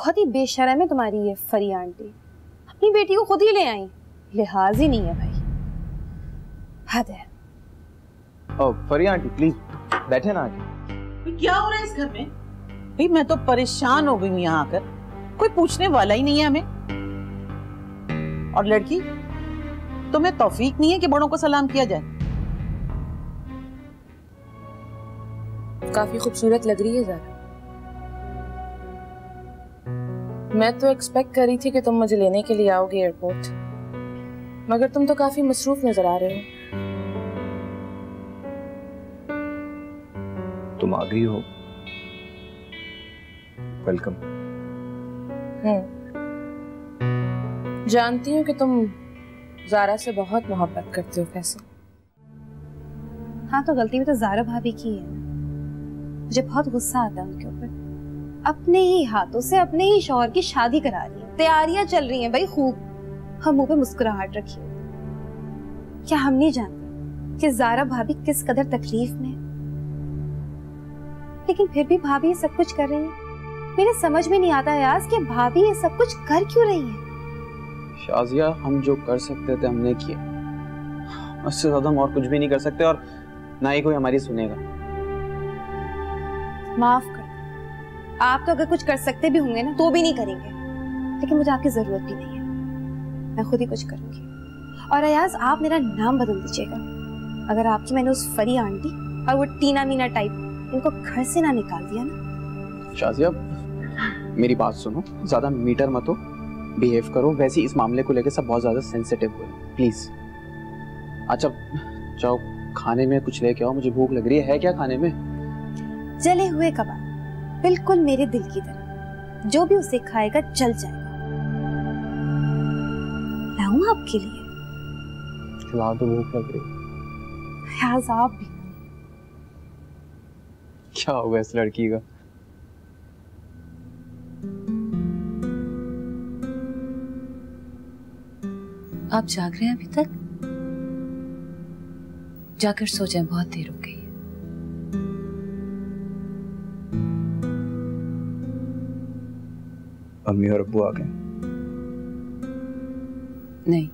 बहुत ही बेशर्म है तुम्हारी ये फरी आंटी, अपनी बेटी को खुद ही ले आई, लिहाज ही नहीं है भाई, हद है। ओ फरी आंटी प्लीज बैठे ना आके। क्या हो रहा है इस घर में? भाई मैं तो परेशान हो गई हूँ यहाँ आकर, कोई पूछने वाला ही नहीं है हमें। और लड़की, तुम्हें तौफीक नहीं है कि बड़ों को सलाम किया जाए? काफी खूबसूरत लग रही है ज़ारा। मैं तो एक्सपेक्ट कर रही थी कि तुम मुझे लेने के लिए आओगे एयरपोर्ट, मगर तुम तो काफी मसरूफ नजर आ रहे हो। तुम आ गई हो, वेलकम। जानती हूँ कि तुम ज़ारा से बहुत मोहब्बत करते हो फैसल। हाँ तो गलती भी तो ज़ारा भाभी की है। मुझे बहुत गुस्सा आता है उनके ऊपर, अपने ही हाथों से अपने ही शौहर की शादी करा रही है, तैयारियां चल रही हैं भाई खूब, हम मुंह पे मुस्कुराहट रखी। क्या हम नहीं जानते कि ज़ारा भाभी किस कदर तकलीफ में है? लेकिन फिर भी भाभी ये सब कुछ कर रही है। मेरे समझ में नहीं आता यार कि भाभी ये सब कुछ कर क्यों रही है। शाजिया, हम जो कर सकते थे हमने किया, उससे ज्यादा हम और कुछ भी नहीं कर सकते, और ना ही कोई हमारी सुनेगा। माफ कर, आप तो अगर कुछ कर सकते भी होंगे ना तो भी नहीं करेंगे, लेकिन मुझे आपकी जरूरत भी नहीं है, मैं खुद ही कुछ करूंगी। और अयाज, आप मेरा नाम बदल दीजिएगा अगर आपकी मैंने उस फरी आंटी और वो टीना मीना टाइप इनको घर से ना निकाल दिया ना। शाजिया मेरी बात सुनो, ज्यादा मीटर मत हो, बिहेव करो। वैसे इस मामले को लेकर सब बहुत ज्यादा सेंसिटिव हुए, प्लीज। अच्छा जाओ खाने में कुछ लेके आओ, मुझे भूख लग रही है क्या खाने में? जले हुए कबाब, बिल्कुल मेरे दिल की तरह, जो भी उसे खाएगा जल जाएगा। लाऊं आपके लिए? खिला तो, भूख लग रही। यार आप भी। क्या होगा इस लड़की का? आप जाग रहे हैं अभी तक? जाकर सो जाएं, बहुत देर हो गई है। अम्मी और अब्बू आ गए? नहीं,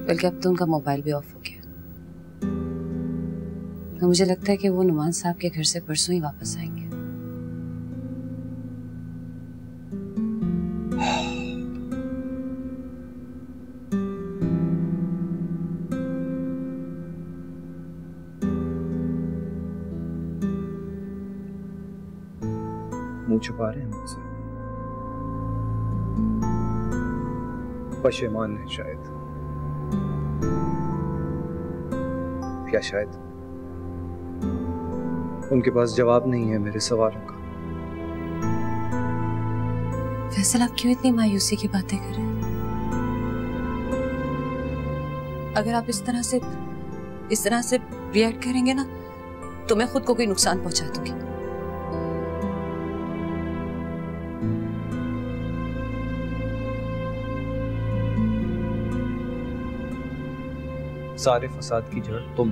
बल्कि अब तो उनका मोबाइल भी ऑफ हो गया। तो मुझे लगता है कि वो नुमान साहब के घर से परसों ही वापस आएंगे। मुंह छुपा रहे हैं मुझसे, पशेमान है शायद, या शायद उनके पास जवाब नहीं है मेरे सवालों का। फैसल, आप क्यों इतनी मायूसी की बातें कर रहे हैं? अगर आप इस तरह से रिएक्ट करेंगे ना, तो मैं खुद को कोई नुकसान पहुंचा दूंगी। सारे फसाद की जड़ तुम,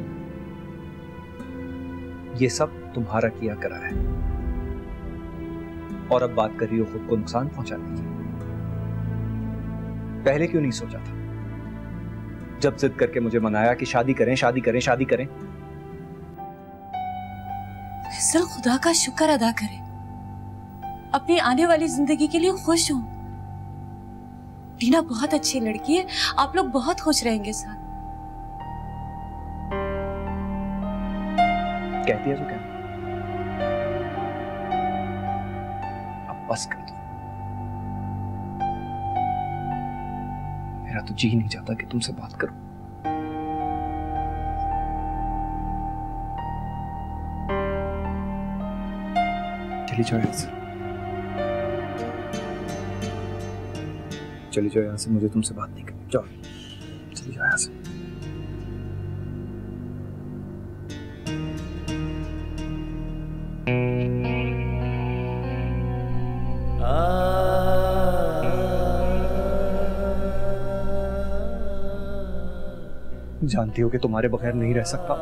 ये सब तुम्हारा किया करा है, और अब बात कर रही हो खुद को नुकसान पहुंचाने की। पहले क्यों नहीं सोचा था, जब जिद करके मुझे मनाया कि शादी करें शादी करें शादी करें? फैसल, खुदा का शुक्र अदा करें, अपनी आने वाली जिंदगी के लिए खुश हूं। टीना बहुत अच्छी लड़की है, आप लोग बहुत खुश रहेंगे साथ। कहती है तो क्या, अब बस कर दो। मेरा तो जी नहीं चाहता कि तुमसे बात करूं। चली जाओ यहां से, चली जाओ यहां से, मुझे तुमसे बात नहीं करनी। जाओ, चली जाओ यहां से। जानती हो कि तुम्हारे बगैर नहीं रह सकता,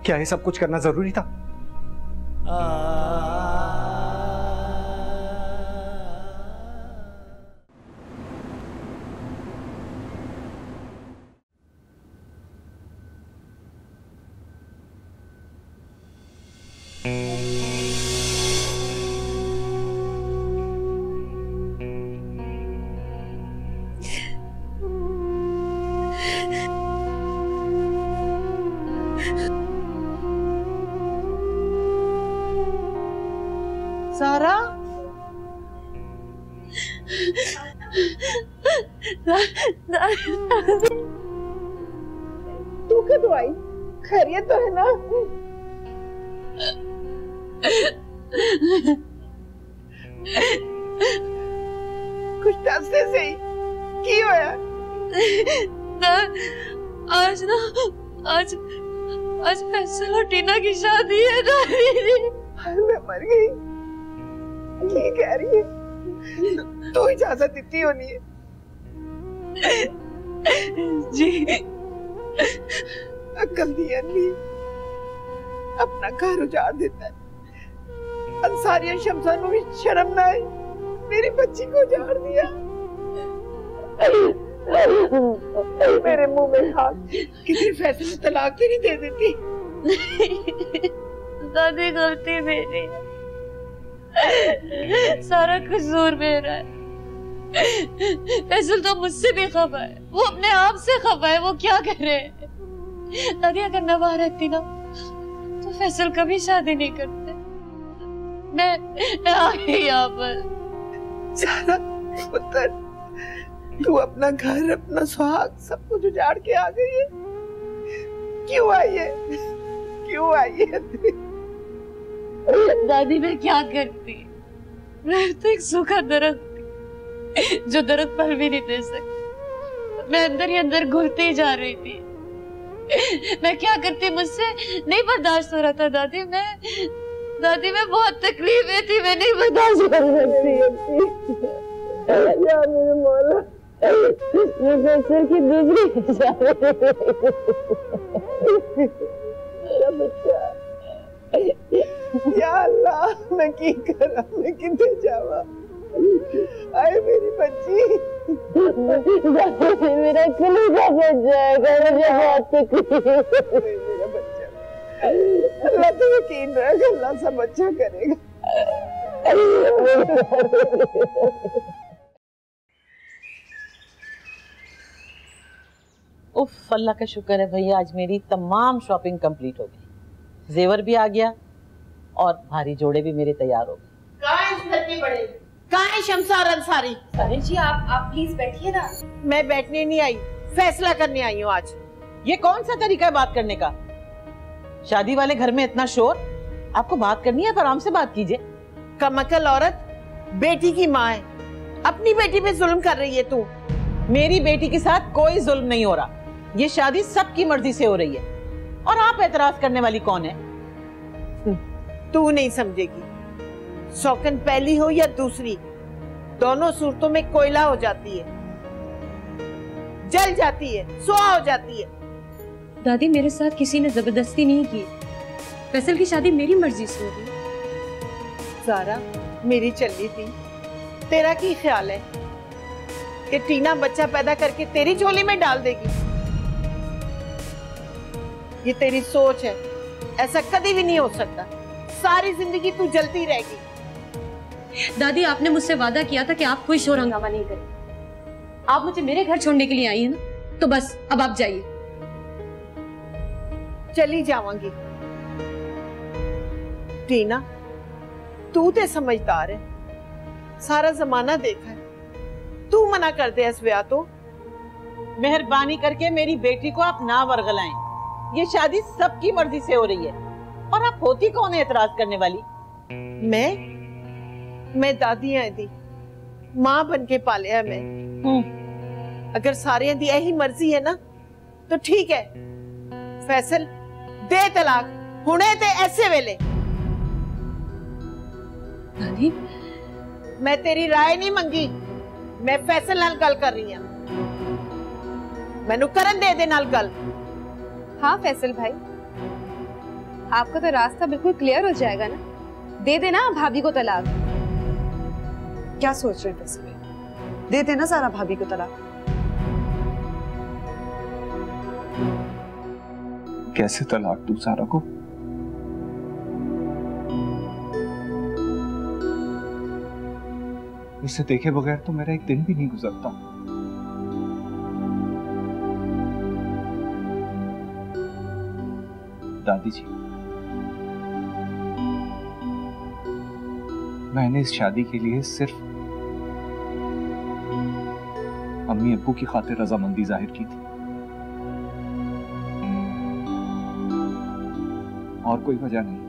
क्या ये सब कुछ करना जरूरी था? सारा, तू कब आई? खैरियत तो है ना? कुछ दस्ते से ही की होया? आज फैसल और टीना की शादी है ना। मैं मर गई। ये कह रही है तो इजाजत देती होनी है। जी अक्ल दी अन्नी अपना घर उजाड़ देता है। अंसारिया शमसा को भी शर्म ना आई, मेरी बच्ची को उजाड़ दिया। मेरे मुंह में हाथ, किसी फैसले तलाक भी नहीं दे देती। दादी गलती मेरी, सारा कसूर मेरा है। फैसल तो मुझसे भी खफा है, वो अपने आप से खफा है, वो क्या करे। दादी अगर नवा रहती ना तो फैसल कभी शादी नहीं करते। मैं आ गई यहाँ पर। सारा पुत्र, तू अपना घर, अपना सुहाग सब कुछ उजाड़ के आ गई है। क्यों आई है? क्यों आई है? दादी मैं क्या करती, मैं तो एक सूखा दरख्त थी जो दरख्त फल भी नहीं दे सकती। मैं अंदर ही अंदर घुलती जा रही थी। मैं क्या करती, मुझसे नहीं बर्दाश्त हो रहा था दादी। मैं बहुत तकलीफ में थी, मैं नहीं बर्दाश्त कर सकती। या मेरे मौला, ये फैसल की दूसरी बच्चा। या अल्लाह, मैं की करा, मैं कितने जावा। आए मेरी बच्ची, मेरा कलेजा फट जाएगा, मुझे बहुत तकलीफ। मेरा बच्चा, अल्लाह तो यकीन रख, अल्लाह सब अच्छा करेगा। उफ, अल्लाह का शुक्र है भैया, आज मेरी तमाम शॉपिंग कंप्लीट हो गई। जेवर भी आ गया और भारी जोड़े भी मेरे तैयार हो गए। कहाँ है इस घर की बड़ी? कहाँ है शमसार अंसारी? अरे जी आप प्लीज बैठिए ना। मैं बैठने नहीं आई, फैसला करने आई हूँ आज। ये कौन सा तरीका है बात करने का? शादी वाले घर में इतना शोर, आपको बात करनी है तो आराम से बात कीजिए। कमअकल औरत, बेटी की माँ है, अपनी बेटी पे जुल्म कर रही है तू। मेरी बेटी के साथ कोई जुल्म नहीं हो रहा, ये शादी सबकी मर्जी से हो रही है। और आप एतराज करने वाली कौन है? तू नहीं समझेगी, शौकन पहली हो या दूसरी, दोनों सूरतों में कोयला हो जाती है, जल जाती है, सुहा हो जाती है। दादी मेरे साथ किसी ने जबरदस्ती नहीं की, फैसल की शादी मेरी मर्जी से हो गई। सारा मेरी चली थी, तेरा की ख्याल है कि टीना बच्चा पैदा करके तेरी झोली में डाल देगी? ये तेरी सोच है, ऐसा कभी भी नहीं हो सकता। सारी जिंदगी तू जलती रहेगी। दादी आपने मुझसे वादा किया था कि आप कोई शोर हंगामा नहीं करें। आप मुझे मेरे घर छोड़ने के लिए आई है ना, तो बस अब आप जाइए। चली जाऊंगी। टीना, तू तो समझदार है, सारा जमाना देखा है, तू मना कर दे इस ब्याह तो। मेहरबानी करके मेरी बेटी को आप ना वरगलाएं, ये शादी सबकी मर्जी से हो रही है। और आप होती कौन है एतराज करने वाली? मैं दादी है दी, मां बन के पालिया है मैं। अगर सारे दी यही मर्जी है ना तो ठीक है, फैसल दे तलाक हुणे ते ऐसे वेले। दादी मैं तेरी राय नहीं मंगी, मैं फैसल नाल गल कर रही हूं। मैनू करन दे नाल गल। हाँ फैसल भाई, आपका तो रास्ता बिल्कुल क्लियर हो जाएगा ना। दे देना भाभी को तलाक। क्या सोच रहे थे फैसल? दे देना ज़ारा भाभी को तलाक। कैसे तलाक दूं ज़ारा को? इसे देखे बगैर तो मेरा एक दिन भी नहीं गुजरता। दादी जी, मैंने इस शादी के लिए सिर्फ अम्मी अब्बू की खातिर रजामंदी जाहिर की थी, और कोई वजह नहीं।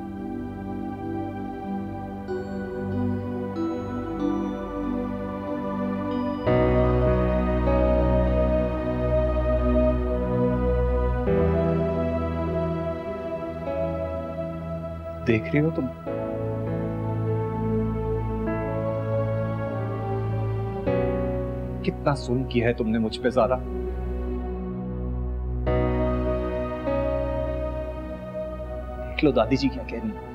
देख रही हो तुम, कितना जुल्म किया है तुमने मुझ पे ज़ारा। देख लो दादी जी क्या कह रही हैं।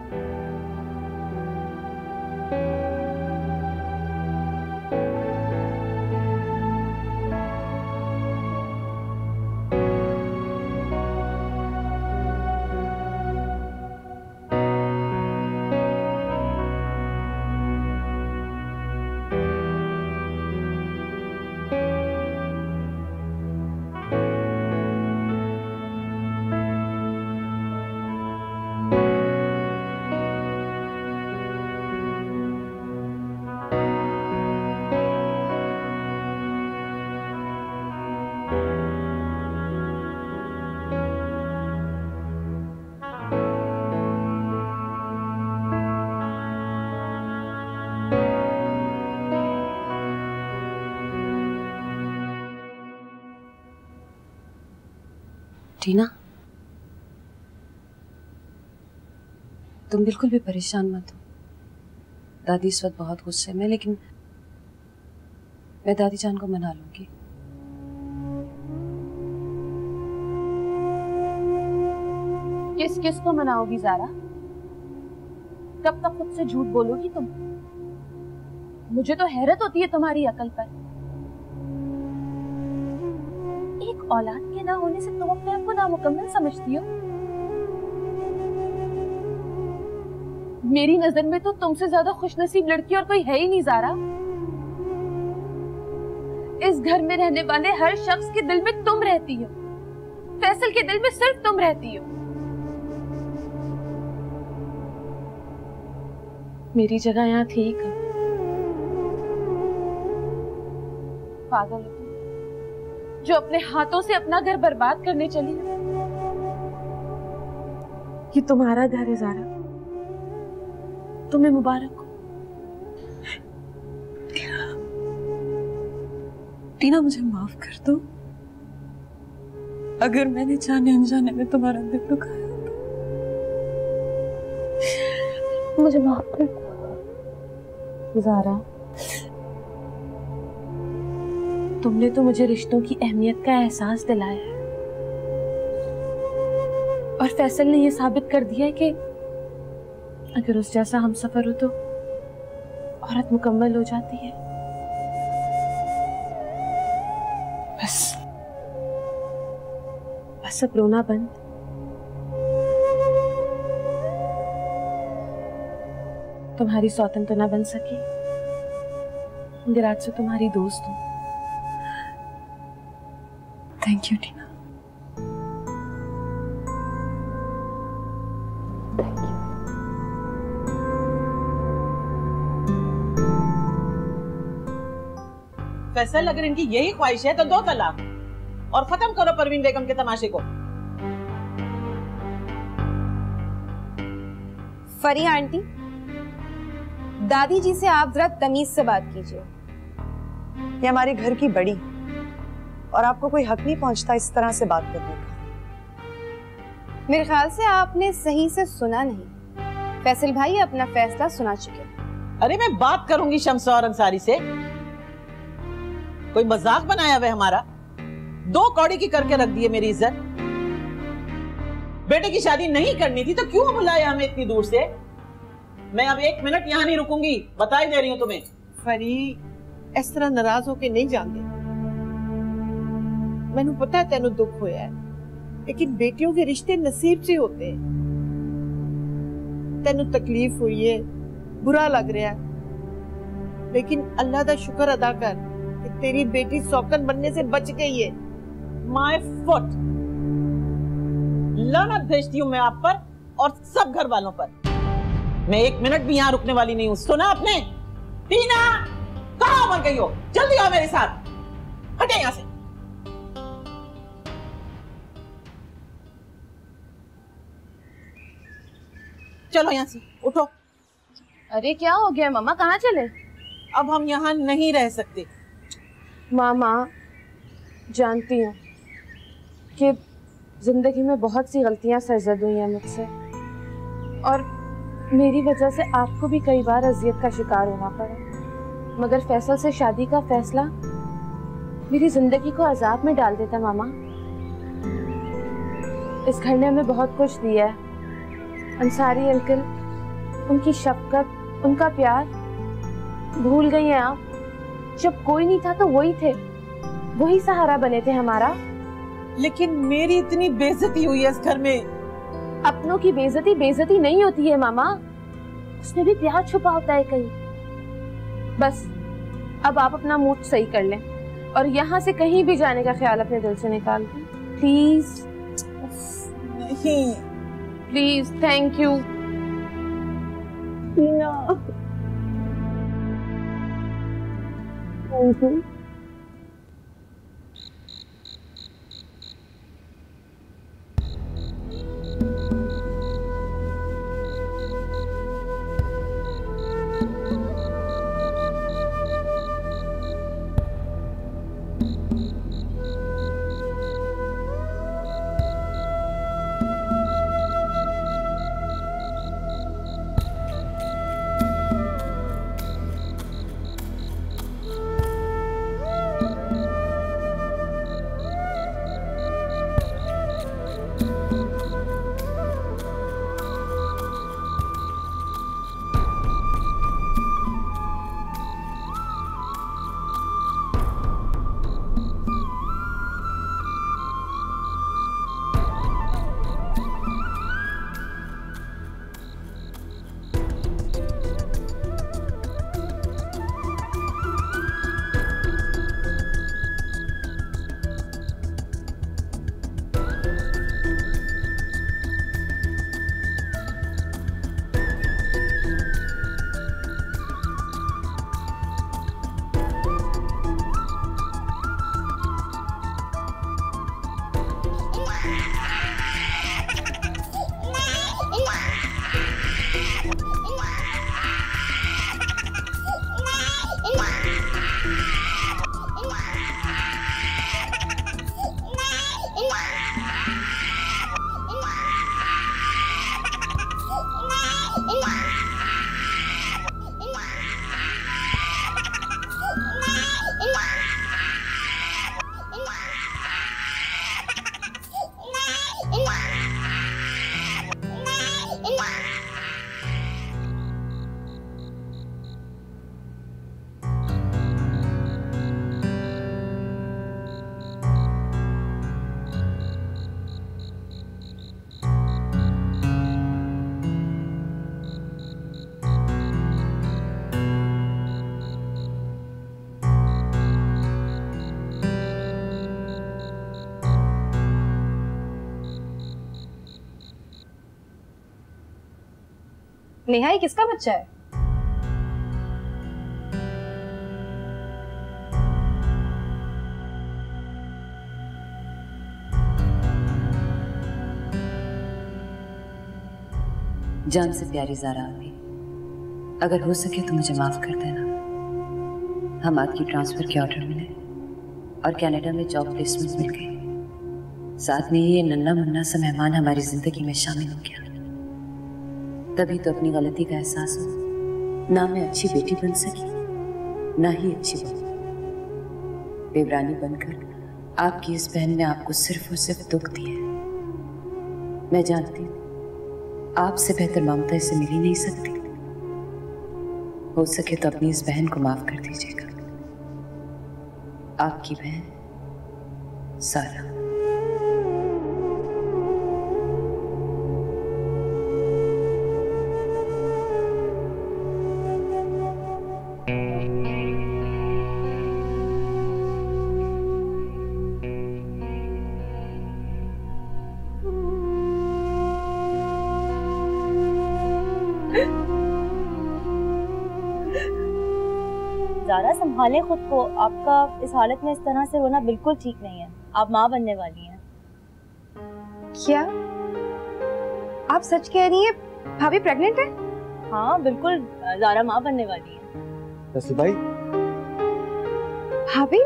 टीना, तुम बिल्कुल भी परेशान मत हो। दादी इस वक्त बहुत गुस्से में, लेकिन मैं दादी जान को मना लूंगी। किस किस को मनाओगी ज़ारा? कब तक खुद से झूठ बोलोगी तुम? मुझे तो हैरत होती है तुम्हारी अकल पर। एक औलाद के ना होने से तुम अपने आप को नामुकम्मल समझती हो। मेरी नजर में तो तुमसे ज्यादा खुशनसीब लड़की और कोई है ही नहीं ज़ारा। इस घर में रहने वाले हर शख्स के दिल में तुम रहती हो। फैसल के दिल में सिर्फ तुम रहती हो। मेरी जगह यहाँ थी कब? पागल हो जो अपने हाथों से अपना घर बर्बाद करने चली। ये तुम्हारा घर है ज़ारा, तुम्हें मुबारक हो। टीना, मुझे माफ कर दो अगर मैंने जाने अनजाने में तुम्हारा दिल दुखाया। मुझे माफ कर दो ज़ारा। तुमने तो मुझे रिश्तों की अहमियत का एहसास दिलाया है, और फैसल ने यह साबित कर दिया है कि अगर उस जैसा हम सफर हो तो औरत मुकम्मल हो जाती है। बस अब रोना बंद। तुम्हारी सौतन तो ना बन सकी, मगर आज से तुम्हारी दोस्त हूं। थैंक यू टीना। फैसल, अगर इनकी यही ख्वाहिश है तो दो तलाक और खत्म करो परवीन बेगम के तमाशे को। फरिया आंटी, दादी जी से आप जरा तमीज से बात कीजिए। ये हमारे घर की बड़ी, और आपको कोई हक नहीं पहुंचता इस तरह से बात करने का। मेरे ख्याल से आपने सही से सुना नहीं। फैसल भाई अपना फैसला सुना चुके। अरे मैं बात करूंगी शम्स और अंसारी से। कोई मजाक बनाया हुआ हमारा? दो कौड़ी की करके रख दी है मेरी इज्जत। बेटे की शादी नहीं करनी थी तो क्यों बुलाया हमें इतनी दूर से? मैं अब 1 मिनट यहाँ नहीं रुकूंगी, बता ही दे रही हूँ तुम्हें। फरी इस तरह नाराज होके नहीं जाते। मैनू पता है तेनू दुख होया है, लेकिन बेटियों के रिश्ते नसीब से होते हैं। तेनू तकलीफ हुई है, बुरा लग रहा है, लेकिन अल्लाह का शुक्र अदा कर कि तेरी बेटी सौकन बनने से बच गई है। माय फुट, लानत भेजती हूँ मैं आप पर और सब घर वालों पर। मैं 1 मिनट भी यहाँ रुकने वाली नहीं हूँ, सुना आपने? टीना, कहाँ बन गई हो? जल्दी आओ मेरे साथ, हटे यहाँ से। चलो यहाँ से, उठो। अरे क्या हो गया मामा, कहाँ चले? अब हम यहाँ नहीं रह सकते। मामा जानती हूँ कि जिंदगी में बहुत सी गलतियाँ सरजद हुई हैं मुझसे, और मेरी वजह से आपको भी कई बार अजियत का शिकार होना पड़ा, मगर फैसल से शादी का फैसला मेरी जिंदगी को अजाब में डाल देता। मामा इस घर ने हमें बहुत कुछ दिया है, अंसारी अंकल, उनकी शफकत, उनका प्यार भूल गई हैं आप? जब कोई नहीं था तो वही थे, वही सहारा बने थे हमारा। लेकिन मेरी इतनी बेइज्जती हुई है इस घर में। अपनों की बेइज्जती बेइज्जती नहीं होती है मामा, उसमें भी प्यार छुपा होता है कहीं। बस अब आप अपना मूड सही कर लें और यहाँ से कहीं भी जाने का ख्याल अपने दिल से निकाल दें, प्लीज। नहीं please, thank you. Thank you. Neha, ये किसका बच्चा है? जान से प्यारी ज़ारा आती, अगर हो सके तो मुझे माफ कर देना। हम आपकी ट्रांसफर के ऑर्डर मिले और कनाडा में जॉब प्लेसमेंट मिल गई। साथ में ये नन्ना मुन्ना सा मेहमान हमारी जिंदगी में शामिल हो गया। तभी तो अपनी गलती का एहसास हो। ना मैं अच्छी बेटी बन सकी, ना ही अच्छी बहू। बेवरानी बनकर आपकी इस बहन ने आपको सिर्फ और सिर्फ दुख दिया। मैं जानती हूँ आपसे बेहतर ममता इसे मिल ही नहीं सकती। हो सके तो अपनी इस बहन को माफ कर दीजिएगा। आपकी बहन सारा। ज़ारा संभालें खुद को, आपका इस हालत में इस तरह से रोना बिल्कुल ठीक नहीं है। आप माँ बनने वाली हैं। क्या आप सच कह रही हैं? भाभी प्रेग्नेंट है? हाँ बिल्कुल, ज़ारा माँ बनने वाली है। तस्लीम भाई, भाभी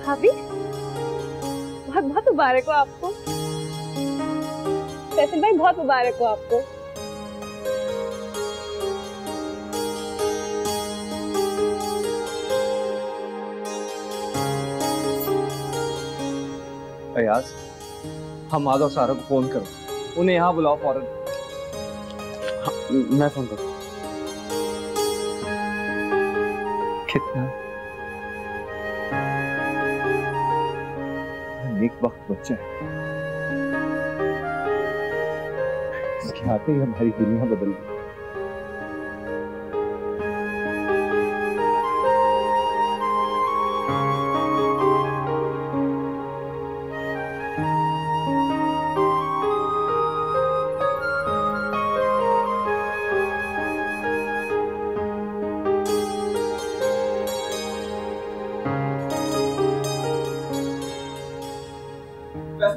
भाभी बहुत बहुत मुबारक हो आपको। फैसल भाई बहुत मुबारक हो आपको। अयाज, हम मादा और सारा को फोन करो, उन्हें यहाँ बुलाओ फौरन। हाँ, मैं फोन करूँ। कितना नेक वक्त बच्चा है, इसके आते ही हमारी दुनिया बदल गई।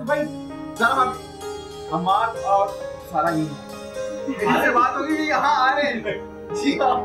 भाई जरा भाभी, अम्मार और सारा ही से बात होगी, यहाँ आ रहे हैं। जी हाँ।